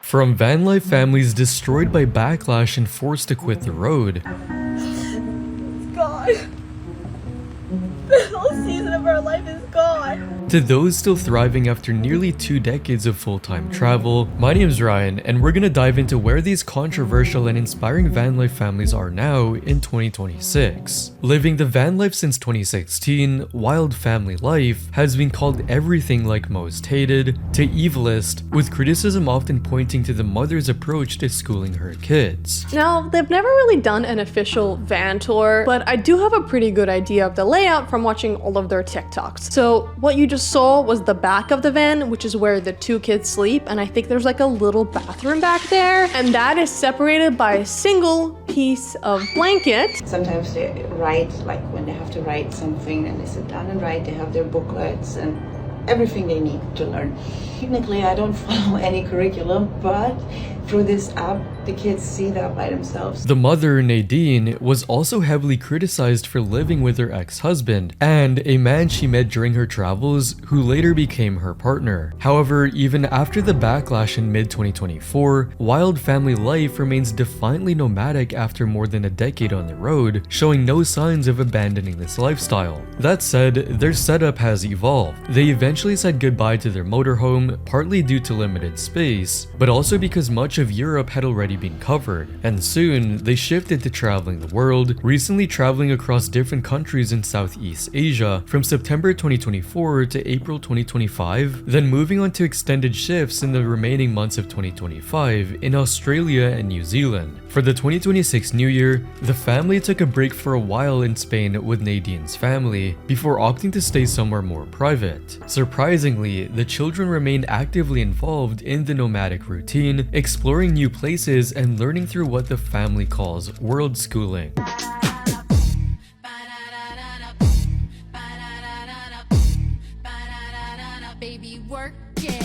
From van life families destroyed by backlash and forced to quit the road, God. The whole season of our life is gone. to those still thriving after nearly 2 decades of full-time travel. My name's Ryan, and we're gonna dive into where these controversial and inspiring van life families are now in 2026. Living the van life since 2016, Wild Family Life has been called everything like most hated to evilist, with criticism often pointing to the mother's approach to schooling her kids. Now, they've never really done an official van tour, but I do have a pretty good idea of the layout from watching all of their TikToks. So what you just saw was the back of the van, which is where the 2 kids sleep, and I think there's like a little bathroom back there, and that is separated by a single piece of blanket. Sometimes they write, like when they have to write something and they sit down and write, they have their booklets and everything they need to learn. Technically, I don't follow any curriculum, but through this app, the kids see that by themselves. The mother, Nadine, was also heavily criticized for living with her ex-husband and a man she met during her travels who later became her partner. However, even after the backlash in mid-2024, Wild Family Life remains defiantly nomadic after more than a decade on the road, showing no signs of abandoning this lifestyle. That said, their setup has evolved. They eventually said goodbye to their motorhome, partly due to limited space, but also because much of Europe had already been covered, and soon they shifted to traveling the world, recently traveling across different countries in Southeast Asia from September 2024 to April 2025, then moving on to extended shifts in the remaining months of 2025 in Australia and New Zealand. For the 2026 New Year, the family took a break for a while in Spain with Nadine's family before opting to stay somewhere more private. Surprisingly, the children remained actively involved in the nomadic routine, exploring new places and learning through what the family calls world schooling. Baby, work it.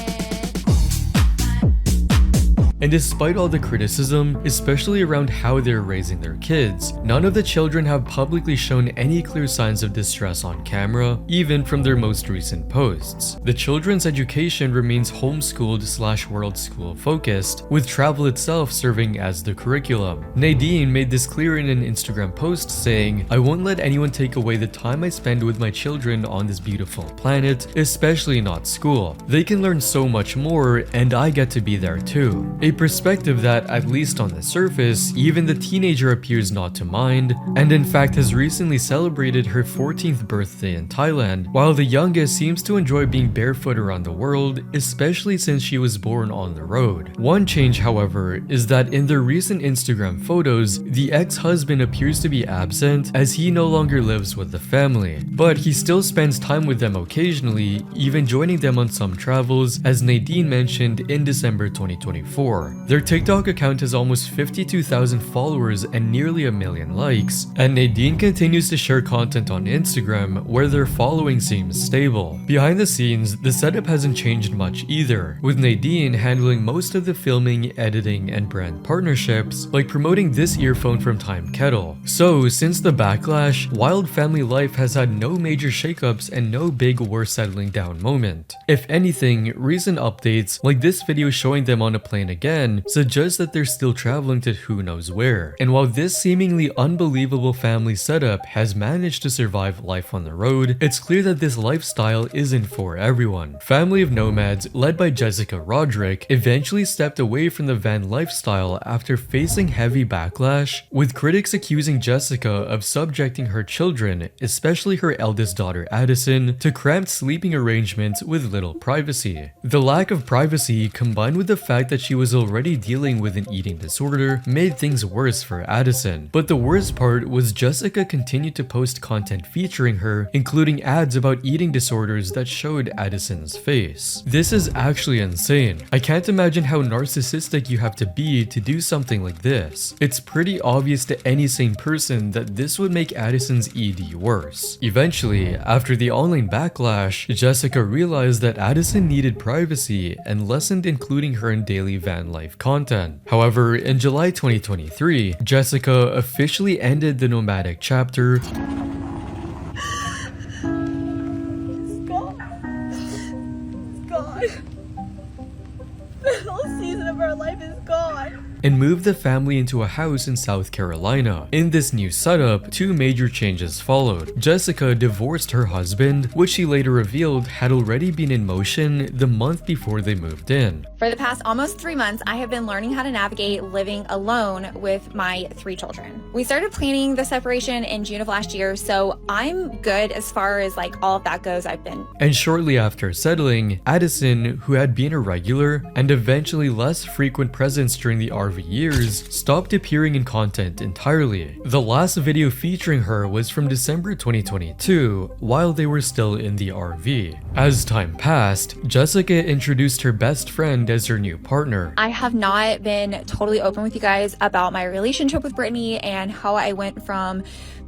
And despite all the criticism, especially around how they're raising their kids, none of the children have publicly shown any clear signs of distress on camera, even from their most recent posts. The children's education remains homeschooled/world school focused, with travel itself serving as the curriculum. Nadine made this clear in an Instagram post saying, "I won't let anyone take away the time I spend with my children on this beautiful planet, especially not school. They can learn so much more, and I get to be there too." A perspective that, at least on the surface, even the teenager appears not to mind, and in fact has recently celebrated her 14th birthday in Thailand, while the youngest seems to enjoy being barefoot around the world, especially since she was born on the road. One change, however, is that in their recent Instagram photos, the ex-husband appears to be absent as he no longer lives with the family, but he still spends time with them occasionally, even joining them on some travels, as Nadine mentioned in December 2024. Their TikTok account has almost 52,000 followers and nearly 1 million likes, and Nadine continues to share content on Instagram where their following seems stable. Behind the scenes, the setup hasn't changed much either, with Nadine handling most of the filming, editing, and brand partnerships, like promoting this earphone from Time Kettle. So, since the backlash, Wild Family Life has had no major shakeups and no big we're settling down moment. If anything, recent updates, like this video showing them on a plane again, suggests that they're still traveling to who knows where. And while this seemingly unbelievable family setup has managed to survive life on the road, it's clear that this lifestyle isn't for everyone. Family of Nomads, led by Jessica Roderick, eventually stepped away from the van lifestyle after facing heavy backlash, with critics accusing Jessica of subjecting her children, especially her eldest daughter Addison, to cramped sleeping arrangements with little privacy. The lack of privacy, combined with the fact that she was already dealing with an eating disorder, made things worse for Addison. But the worst part was Jessica continued to post content featuring her, including ads about eating disorders that showed Addison's face. This is actually insane. I can't imagine how narcissistic you have to be to do something like this. It's pretty obvious to any sane person that this would make Addison's ED worse. Eventually, after the online backlash, Jessica realized that Addison needed privacy and lessened including her in daily van life content. However, in July 2023, Jessica officially ended the nomadic chapter. It's gone. It's gone. The whole season of our life life is gone. And moved the family into a house in South Carolina. In this new setup, two major changes followed. Jessica divorced her husband, which she later revealed had already been in motion the month before they moved in. For the past almost 3 months, I have been learning how to navigate living alone with my 3 children. We started planning the separation in June of last year, so I'm good as far as like all of that goes. And shortly after settling, Addison, who had been a regular and eventually less frequent presence during the RV years, stopped appearing in content entirely. The last video featuring her was from December 2022, while they were still in the RV. As time passed, Jessica introduced her best friend as her new partner. I have not been totally open with you guys about my relationship with Brittany and how I went from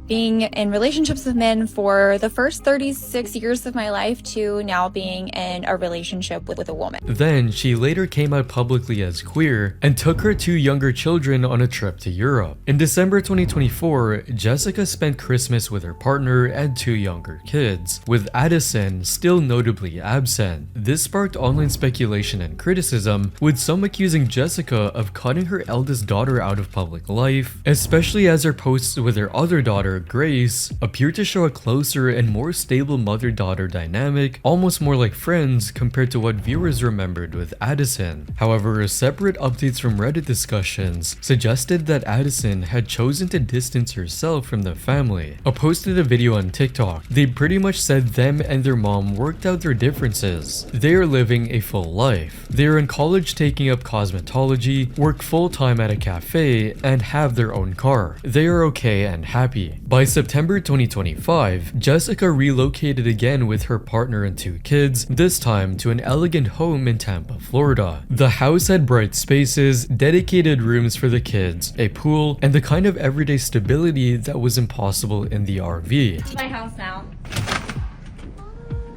being in relationships with men for the first 36 years of my life to now being in a relationship with a woman. Then she later came out publicly as queer and took her 2 younger children on a trip to Europe. In December 2024, Jessica spent Christmas with her partner and 2 younger kids, with Addison still notably absent. This sparked online speculation and criticism, with some accusing Jessica of cutting her eldest daughter out of public life, especially as her posts with her other daughter, Grace, appear to show a closer and more stable mother-daughter dynamic, almost more like friends compared to what viewers remembered with Addison. However, separate updates from Reddit discussions suggested that Addison had chosen to distance herself from the family. I posted a video on TikTok. They pretty much said them and their mom worked out their differences. They are living a full life. They are in college taking up cosmetology, work full-time at a cafe, and have their own car. They are okay and happy. By September 2025, Jessica relocated again with her partner and 2 kids, this time to an elegant home in Tampa, Florida. The house had bright spaces, dedicated rooms for the kids, a pool, and the kind of everyday stability that was impossible in the RV. It's my house now.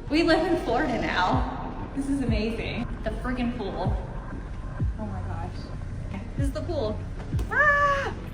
We live in Florida now. This is amazing. The friggin' pool. Oh my gosh. This is the pool.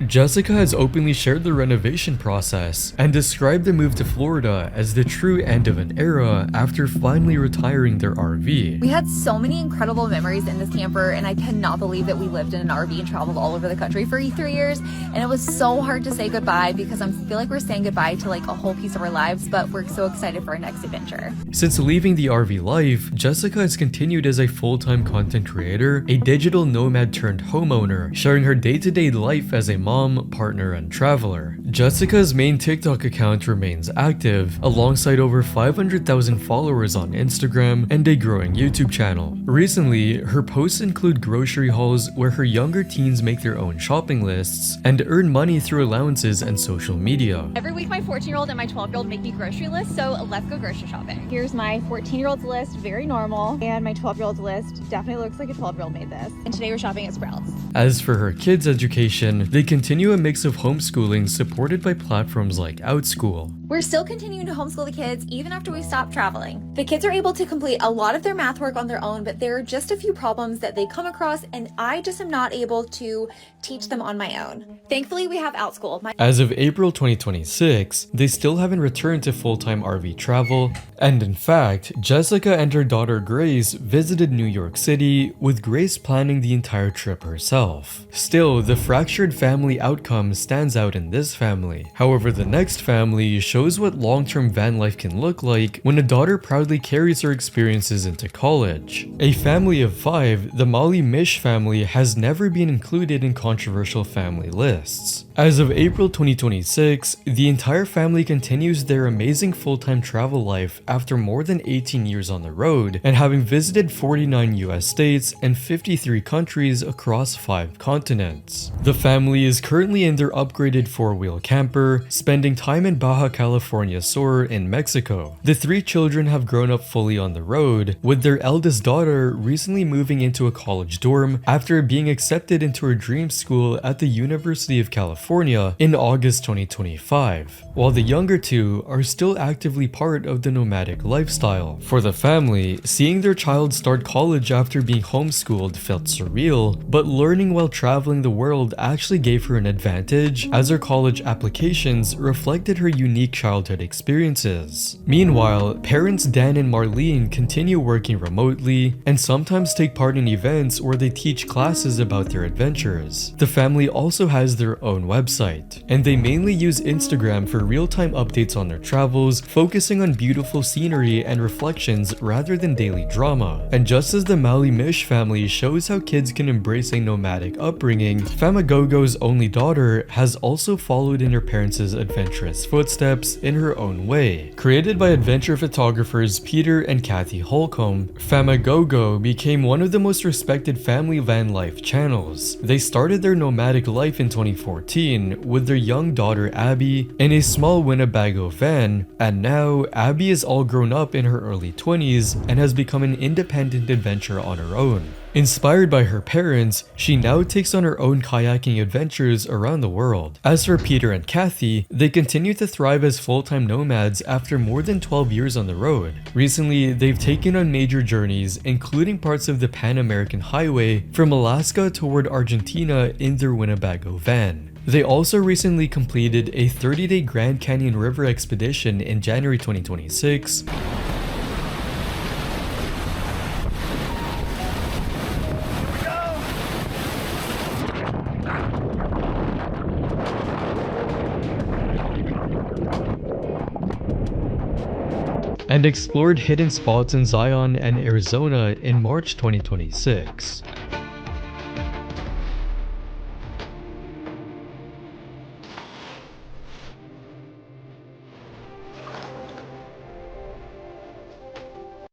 Jessica has openly shared the renovation process and described the move to Florida as the true end of an era after finally retiring their RV. We had so many incredible memories in this camper, and I cannot believe that we lived in an RV and traveled all over the country for 3 years. And it was so hard to say goodbye because I feel like we're saying goodbye to like a whole piece of our lives, but we're so excited for our next adventure. Since leaving the RV life, Jessica has continued as a full-time content creator, a digital nomad turned homeowner, sharing her day-to-day life as a mom, partner, and traveler. Jessica's main TikTok account remains active, alongside over 500,000 followers on Instagram and a growing YouTube channel. Recently, her posts include grocery hauls where her younger teens make their own shopping lists and earn money through allowances and social media. Every week my 14-year-old and my 12-year-old make me grocery lists, so let's go grocery shopping. Here's my 14-year-old's list, very normal, and my 12-year-old's list definitely looks like a 12-year-old made this. And today we're shopping at Sprouts. As for her kids' education, they continue a mix of homeschooling supported by platforms like OutSchool. We're still continuing to homeschool the kids even after we stop traveling. The kids are able to complete a lot of their math work on their own, but there are just a few problems that they come across and I just am not able to teach them on my own. Thankfully, we have OutSchool. As of April 2026, they still haven't returned to full-time RV travel, and in fact, Jessica and her daughter Grace visited New York City, with Grace planning the entire trip herself. Still, the fractured family outcome stands out in this family. However, the next family shows what long-term van life can look like when a daughter proudly carries her experiences into college. A family of 5, the Mish family has never been included in controversial family lists. As of April 2026, the entire family continues their amazing full-time travel life after more than 18 years on the road and having visited 49 US states and 53 countries across 5 continents. The family is currently in their upgraded 4-wheel camper, spending time in Baja California Sur in Mexico. The 3 children have grown up fully on the road, with their eldest daughter recently moving into a college dorm after being accepted into her dream school at the University of California in August 2025, while the younger 2 are still actively part of the nomadic lifestyle. For the family, seeing their child start college after being homeschooled felt surreal, but learning while traveling the world actually gave her an advantage, as her college applications reflected her unique childhood experiences. Meanwhile, parents Dan and Marlene continue working remotely and sometimes take part in events where they teach classes about their adventures. The family also has their own website, and they mainly use Instagram for real-time updates on their travels, focusing on beautiful scenery and reflections rather than daily drama. And just as the Mish family shows how kids can embrace a nomadic upbringing, Famogo's only daughter has also followed in her parents' adventurous footsteps in her own way. Created by adventure photographers Peter and Kathy Holcomb, Famogo became one of the most respected family van life channels. They started their nomadic life in 2014 with their young daughter Abby in a small Winnebago van, and now Abby is all grown up in her early 20s and has become an independent adventurer on her own. Inspired by her parents, she now takes on her own kayaking adventures around the world. As for Peter and Kathy, they continue to thrive as full-time nomads after more than 12 years on the road. Recently, they've taken on major journeys, including parts of the Pan-American Highway from Alaska toward Argentina in their Winnebago van. They also recently completed a 30-day Grand Canyon River expedition in January 2026, and explored hidden spots in Zion and Arizona in March 2026.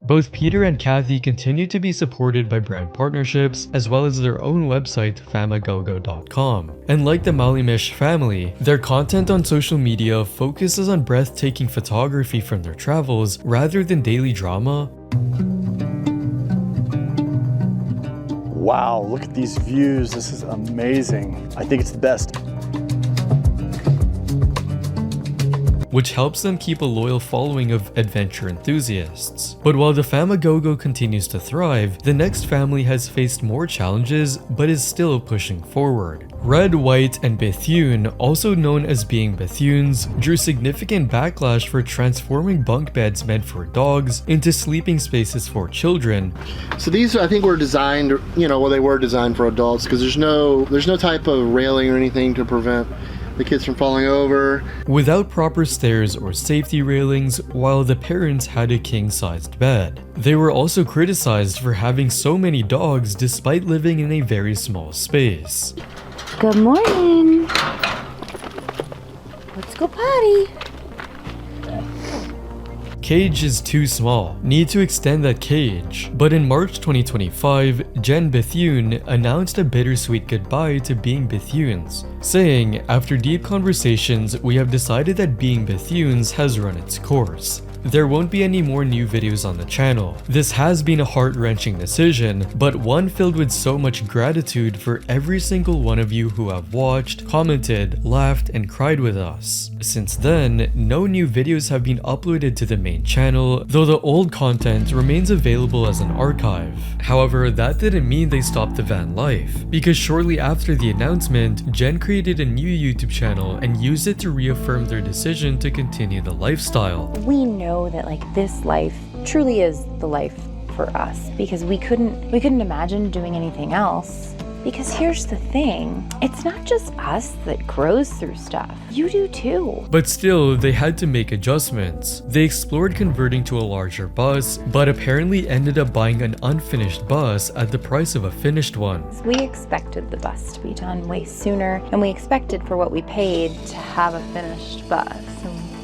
Both Peter and Kathy continue to be supported by brand partnerships as well as their own website famogo.com. And like the Mish family, their content on social media focuses on breathtaking photography from their travels rather than daily drama. Wow, look at these views. This is amazing. I think it's the best. Which helps them keep a loyal following of adventure enthusiasts. But while the Famogo continues to thrive, the next family has faced more challenges but is still pushing forward. Red, White, and Bethune, also known as being Bethunes, drew significant backlash for transforming bunk beds meant for dogs into sleeping spaces for children. So these, I think, were designed, well, they were designed for adults because there's no type of railing or anything to prevent the kids from falling over. Without proper stairs or safety railings, while the parents had a king-sized bed. They were also criticized for having so many dogs despite living in a very small space. Good morning. Let's go potty. Cage is too small. Need to extend that cage. But in March 2025, Jen Bethune announced a bittersweet goodbye to Being Bethunes, saying, "After deep conversations, we have decided that Being Bethunes has run its course. There won't be any more new videos on the channel. This has been a heart-wrenching decision, but one filled with so much gratitude for every single one of you who have watched, commented, laughed, and cried with us. Since then, no new videos have been uploaded to the main channel, though the old content remains available as an archive. However, that didn't mean they stopped the van life, because shortly after the announcement, Jen created a new YouTube channel and used it to reaffirm their decision to continue the lifestyle. We know that this life truly is the life for us because we couldn't imagine doing anything else. Because here's the thing, it's not just us that grows through stuff. You do too. But still, they had to make adjustments. They explored converting to a larger bus, but apparently ended up buying an unfinished bus at the price of a finished one. We expected the bus to be done way sooner, and we expected for what we paid to have a finished bus.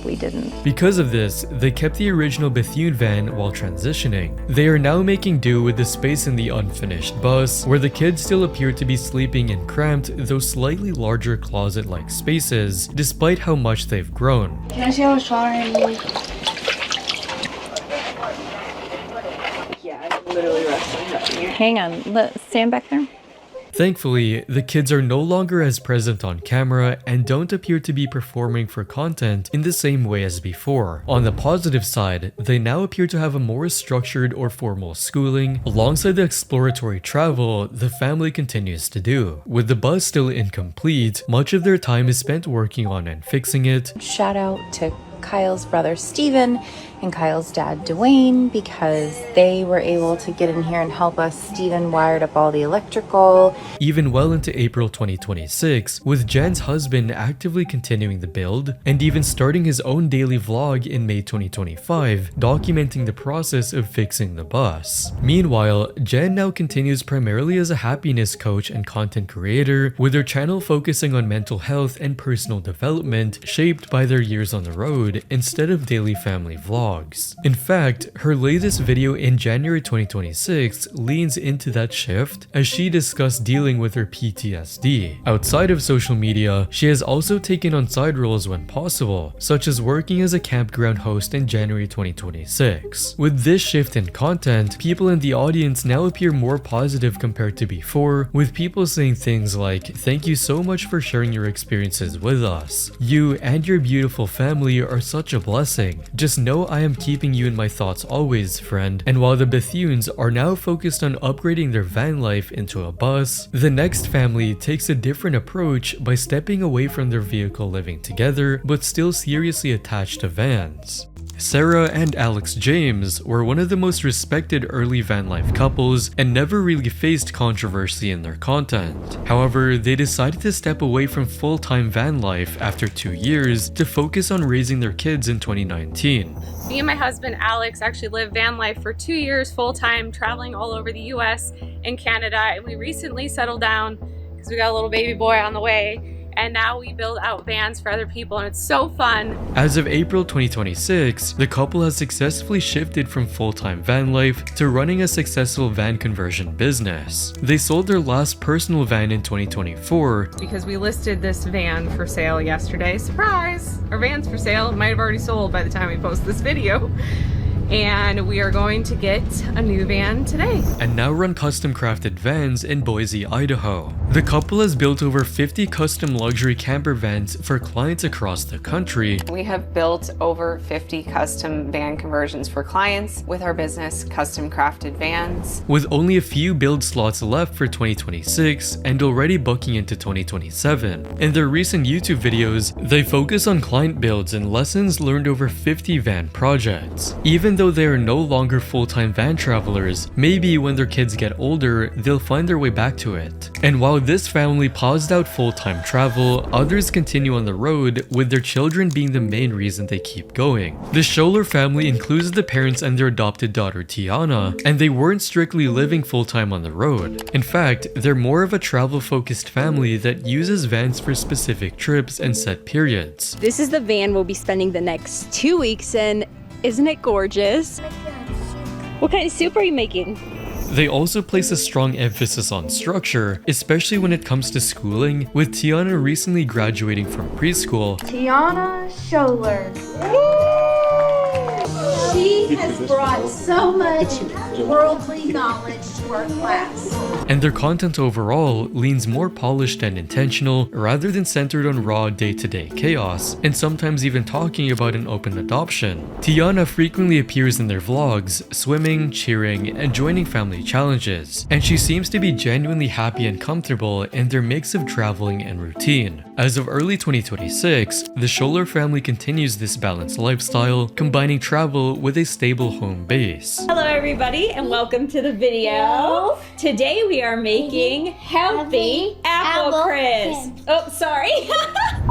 We didn't. Because of this, they kept the original Bethune van while transitioning. They are now making do with the space in the unfinished bus, where the kids still appear to be sleeping in cramped, though slightly larger closet-like spaces, despite how much they've grown. Can I see how much taller I need? Yeah, I'm literally wrestling up here. Hang on, stand back there. Thankfully, the kids are no longer as present on camera and don't appear to be performing for content in the same way as before. On the positive side, they now appear to have a more structured or formal schooling, alongside the exploratory travel the family continues to do. With the bus still incomplete, much of their time is spent working on and fixing it. Shout out to Kyle's brother Steven and Kyle's dad Dwayne, because they were able to get in here and help us. Steven wired up all the electrical. Even well into April 2026, with Jen's husband actively continuing the build and even starting his own daily vlog in May 2025, documenting the process of fixing the bus. Meanwhile, Jen now continues primarily as a happiness coach and content creator, with her channel focusing on mental health and personal development shaped by their years on the road instead of daily family vlogs. In fact, her latest video in January 2026 leans into that shift as she discussed dealing with her PTSD. Outside of social media, she has also taken on side roles when possible, such as working as a campground host in January 2026. With this shift in content, people in the audience now appear more positive compared to before, with people saying things like, "Thank you so much for sharing your experiences with us. You and your beautiful family are such a blessing. Just know I am keeping you in my thoughts always, friend." And while the Bethunes are now focused on upgrading their van life into a bus, the next family takes a different approach by stepping away from their vehicle living together, but still seriously attached to vans. Sara and Alex James were one of the most respected early van life couples and never really faced controversy in their content. However, they decided to step away from full-time van life after 2 years to focus on raising their kids in 2019. Me and my husband Alex actually lived van life for 2 years full-time, traveling all over the US and Canada, and we recently settled down because we got a little baby boy on the way. And now we build out vans for other people, and it's so fun. As of April 2026, the couple has successfully shifted from full-time van life to running a successful van conversion business. They sold their last personal van in 2024. Because we listed this van for sale yesterday. Surprise! Our van's for sale. It might have already sold by the time we post this video. And we are going to get a new van today. And now run custom crafted vans in Boise, Idaho. The couple has built over 50 custom luxury camper vans for clients across the country. We have built over 50 custom van conversions for clients with our business Custom Crafted Vans. With only a few build slots left for 2026 and already booking into 2027. In their recent YouTube videos, they focus on client builds and lessons learned over 50 van projects. Even though they are no longer full-time van travelers, maybe when their kids get older, they'll find their way back to it. And while this family paused out full-time travel, others continue on the road, with their children being the main reason they keep going. The Schoeller family includes the parents and their adopted daughter Tiana, and they weren't strictly living full-time on the road. In fact, they're more of a travel-focused family that uses vans for specific trips and set periods. This is the van we'll be spending the next 2 weeks in. Isn't it gorgeous? What kind of soup are you making? They also place a strong emphasis on structure, especially when it comes to schooling, with Tiana recently graduating from preschool. Tiana Schoeller. She has brought so much worldly knowledge to our class. And their content overall leans more polished and intentional rather than centered on raw day-to-day chaos, and sometimes even talking about an open adoption. Tiana frequently appears in their vlogs, swimming, cheering, and joining family challenges, and she seems to be genuinely happy and comfortable in their mix of traveling and routine. As of early 2026, the Schoeller family continues this balanced lifestyle, combining travel with a stable home base. Hello everybody and welcome to the video. Today we are making healthy apple crisp. Oh, sorry.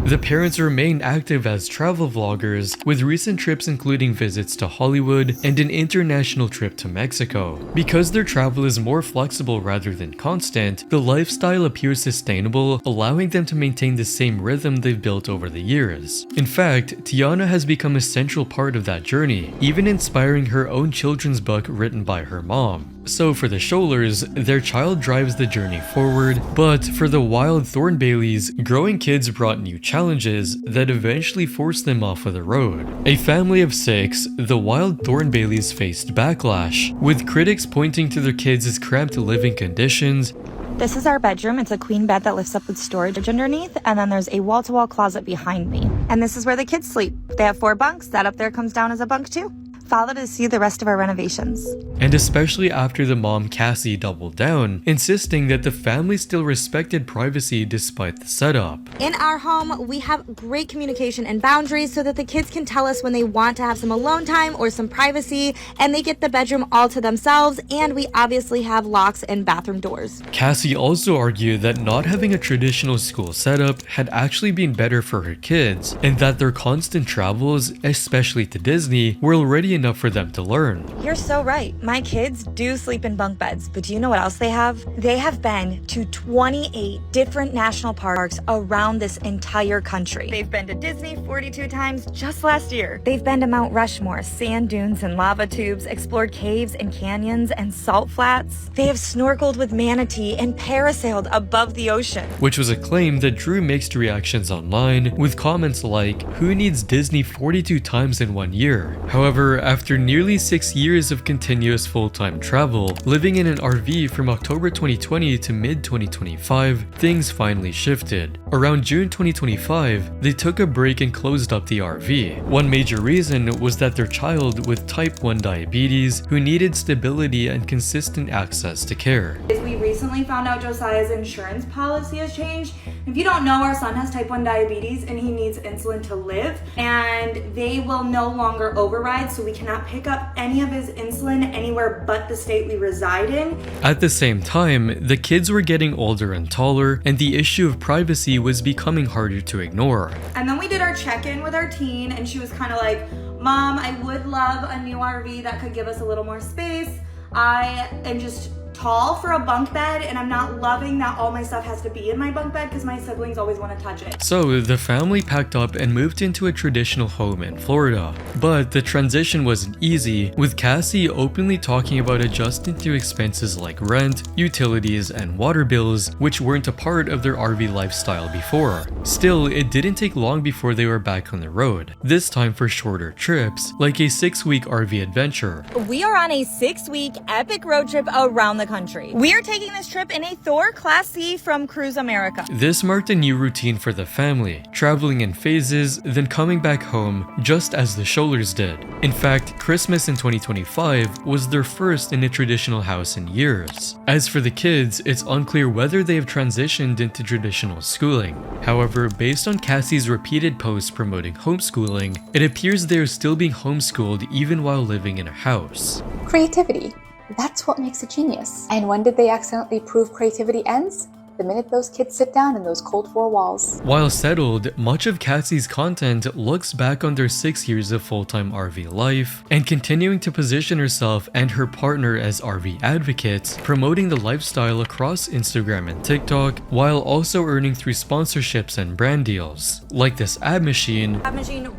The parents remain active as travel vloggers, with recent trips including visits to Hollywood and an international trip to Mexico. Because their travel is more flexible rather than constant, the lifestyle appears sustainable, allowing them to maintain the same rhythm they've built over the years. In fact, Tiana has become a central part of that journey, even inspiring her own children's book written by her mom. So for the Schoellers, their child drives the journey forward, but for the wild Thornbaileys, growing kids brought new challenges that eventually forced them off of the road. A family of 6, the wild Thornbaileys faced backlash, with critics pointing to their kids' cramped living conditions This is our bedroom. It's a queen bed that lifts up with storage underneath, and then there's a wall-to-wall closet behind me. And this is where the kids sleep. They have 4 bunks. That up there comes down as a bunk too. Follow to see the rest of our renovations. And especially after the mom Cassie doubled down, insisting that the family still respected privacy despite the setup. In our home, we have great communication and boundaries so that the kids can tell us when they want to have some alone time or some privacy, and they get the bedroom all to themselves, and we obviously have locks and bathroom doors. Cassie also argued that not having a traditional school setup had actually been better for her kids, and that their constant travels, especially to Disney, were already enough for them to learn. You're so right. My kids do sleep in bunk beds, but do you know what else they have? They have been to 28 different national parks around this entire country. They've been to Disney 42 times just last year. They've been to Mount Rushmore, sand dunes and lava tubes, explored caves and canyons and salt flats. They have snorkeled with manatee and parasailed above the ocean. Which was a claim that drew mixed reactions online, with comments like, "Who needs Disney 42 times in 1 year?" However, after nearly 6 years of continuous full-time travel, living in an RV from October 2020 to mid-2025, things finally shifted. Around June 2025, they took a break and closed up the RV. One major reason was that their child with type 1 diabetes, who needed stability and consistent access to care. We recently found out Josiah's insurance policy has changed. If you don't know, our son has type 1 diabetes and he needs insulin to live, and they will no longer override, so we cannot pick up any of his insulin anywhere but the state we reside in. At the same time, the kids were getting older and taller, and the issue of privacy was becoming harder to ignore. And then we did our check-in with our teen, and she was kind of like, "Mom, I would love a new RV that could give us a little more space. I am just tall for a bunk bed, and I'm not loving that all my stuff has to be in my bunk bed because my siblings always want to touch it." So the family packed up and moved into a traditional home in Florida. But the transition wasn't easy, with Cassie openly talking about adjusting to expenses like rent, utilities, and water bills, which weren't a part of their RV lifestyle before. Still, it didn't take long before they were back on the road, this time for shorter trips, like a 6-week RV adventure. We are on a 6-week epic road trip around the country. We are taking this trip in a Thor Class C from Cruise America. This marked a new routine for the family, traveling in phases, then coming back home, just as the Schoellers did. In fact, Christmas in 2025 was their first in a traditional house in years. As for the kids, it's unclear whether they have transitioned into traditional schooling. However, based on Cassie's repeated posts promoting homeschooling, it appears they are still being homeschooled even while living in a house. Creativity. That's what makes a genius. And when did they accidentally prove creativity ends? The minute those kids sit down in those cold 4 walls. While settled, much of Cassie's content looks back on their 6 years of full-time RV life and continuing to position herself and her partner as RV advocates, promoting the lifestyle across Instagram and TikTok, while also earning through sponsorships and brand deals. Like this ab machine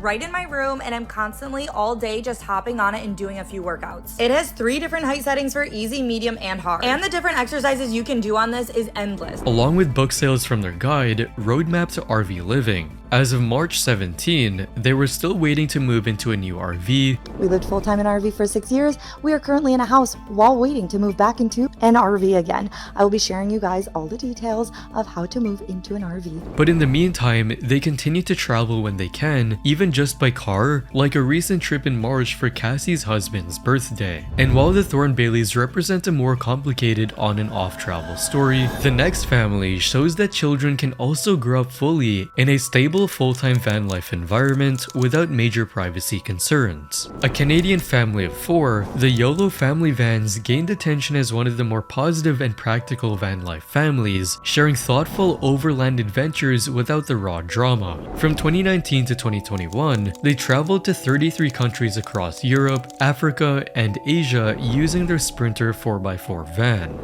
Right in my room, and I'm constantly all day just hopping on it and doing a few workouts. It has 3 different height settings for easy, medium, and hard. And the different exercises you can do on this is endless. Along with book sales from their guide, Roadmap to RV Living. As of March 17, they were still waiting to move into a new RV. We lived full-time in an RV for 6 years. We are currently in a house while waiting to move back into an RV again. I will be sharing you guys all the details of how to move into an RV. But in the meantime, they continue to travel when they can, even just by car, like a recent trip in March for Cassie's husband's birthday. And while the Thorn Baileys represent a more complicated on and off travel story, the next family shows that children can also grow up fully in a stable full-time van life environment without major privacy concerns. A Canadian family of 4, the Yolo family vans gained attention as one of the more positive and practical van life families, sharing thoughtful overland adventures without the raw drama. From 2019 to 2021, they traveled to 33 countries across Europe, Africa, and Asia using their Sprinter 4x4 van.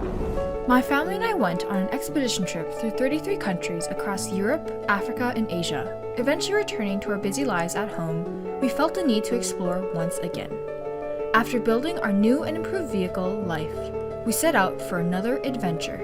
My family and I went on an expedition trip through 33 countries across Europe, Africa, and Asia. Eventually returning to our busy lives at home, we felt the need to explore once again. After building our new and improved vehicle, Life, we set out for another adventure.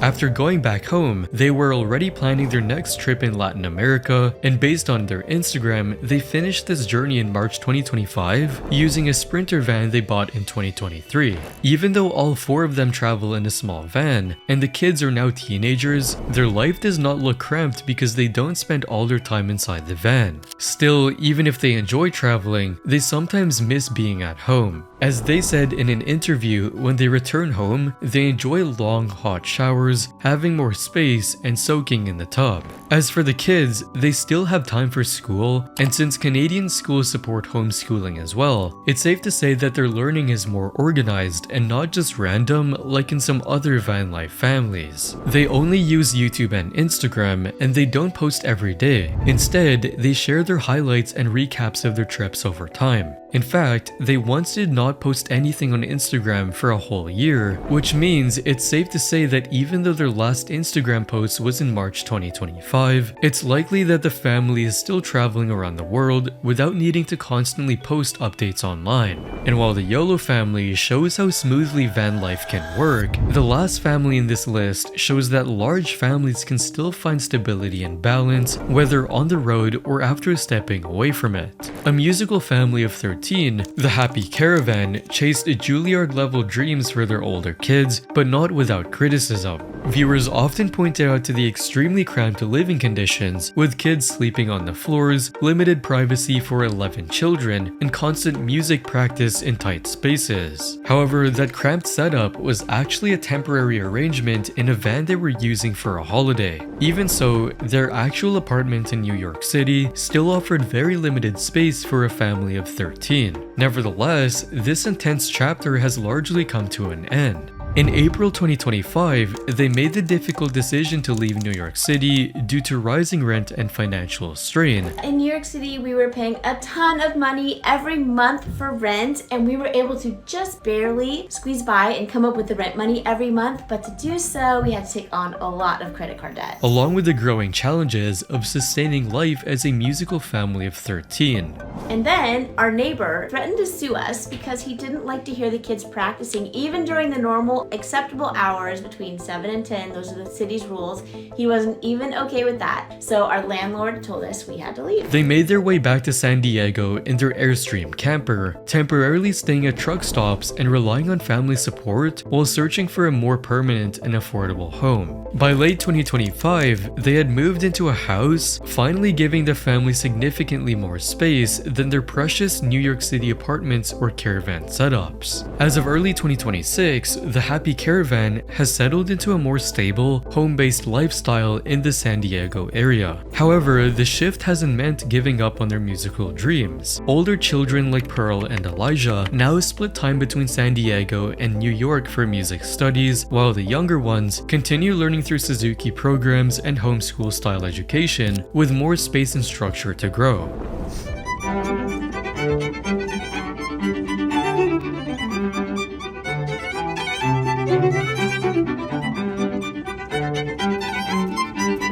After going back home, they were already planning their next trip in Latin America, and based on their Instagram, they finished this journey in March 2025 using a Sprinter van they bought in 2023. Even though all 4 of them travel in a small van, and the kids are now teenagers, their life does not look cramped because they don't spend all their time inside the van. Still, even if they enjoy traveling, they sometimes miss being at home. As they said in an interview, when they return home, they enjoy long, hot showers, having more space, and soaking in the tub. As for the kids, they still have time for school, and since Canadian schools support homeschooling as well, it's safe to say that their learning is more organized and not just random like in some other van life families. They only use YouTube and Instagram, and they don't post every day. Instead, they share their highlights and recaps of their trips over time. In fact, they once did not post anything on Instagram for a whole year, which means it's safe to say that even though their last Instagram post was in March 2025, it's likely that the family is still traveling around the world without needing to constantly post updates online. And while the Yolo family shows how smoothly van life can work, the last family in this list shows that large families can still find stability and balance, whether on the road or after stepping away from it. A musical family of 13, the Happy Caravan, chased Juilliard-level dreams for their older kids, but not without criticism. Viewers often pointed out to the extremely cramped living conditions, with kids sleeping on the floors, limited privacy for 11 children, and constant music practice in tight spaces. However, that cramped setup was actually a temporary arrangement in a van they were using for a holiday. Even so, their actual apartment in New York City still offered very limited space for a family of 13. Nevertheless, this intense chapter has largely come to an end. In April 2025, they made the difficult decision to leave New York City due to rising rent and financial strain. In New York City, we were paying a ton of money every month for rent, and we were able to just barely squeeze by and come up with the rent money every month, but to do so, we had to take on a lot of credit card debt. Along with the growing challenges of sustaining life as a musical family of 13. And then, our neighbor threatened to sue us because he didn't like to hear the kids practicing even during the normal acceptable hours between 7 and 10. Those are the city's rules. He wasn't even okay with that. So our landlord told us we had to leave. They made their way back to San Diego in their Airstream camper, temporarily staying at truck stops and relying on family support while searching for a more permanent and affordable home. By late 2025, they had moved into a house, finally giving the family significantly more space than their precious New York City apartments or caravan setups. As of early 2026, the Happy Caravan has settled into a more stable, home-based lifestyle in the San Diego area. However, the shift hasn't meant giving up on their musical dreams. Older children like Pearl and Elijah now split time between San Diego and New York for music studies, while the younger ones continue learning through Suzuki programs and homeschool-style education, with more space and structure to grow.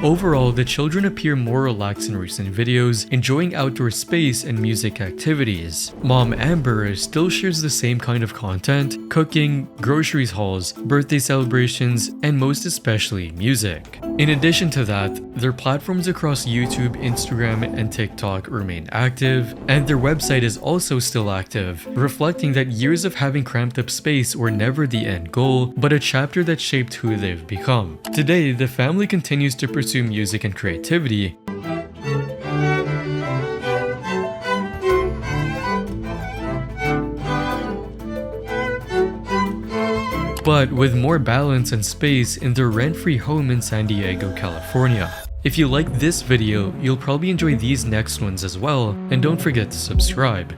Overall, the children appear more relaxed in recent videos, enjoying outdoor space and music activities. Mom Amber still shares the same kind of content, cooking, groceries hauls, birthday celebrations, and most especially music. In addition to that, their platforms across YouTube, Instagram, and TikTok remain active, and their website is also still active, reflecting that years of having cramped up space were never the end goal, but a chapter that shaped who they've become. Today, the family continues to pursue music and creativity, but with more balance and space in their rent-free home in San Diego, California. If you like this video, you'll probably enjoy these next ones as well, and don't forget to subscribe.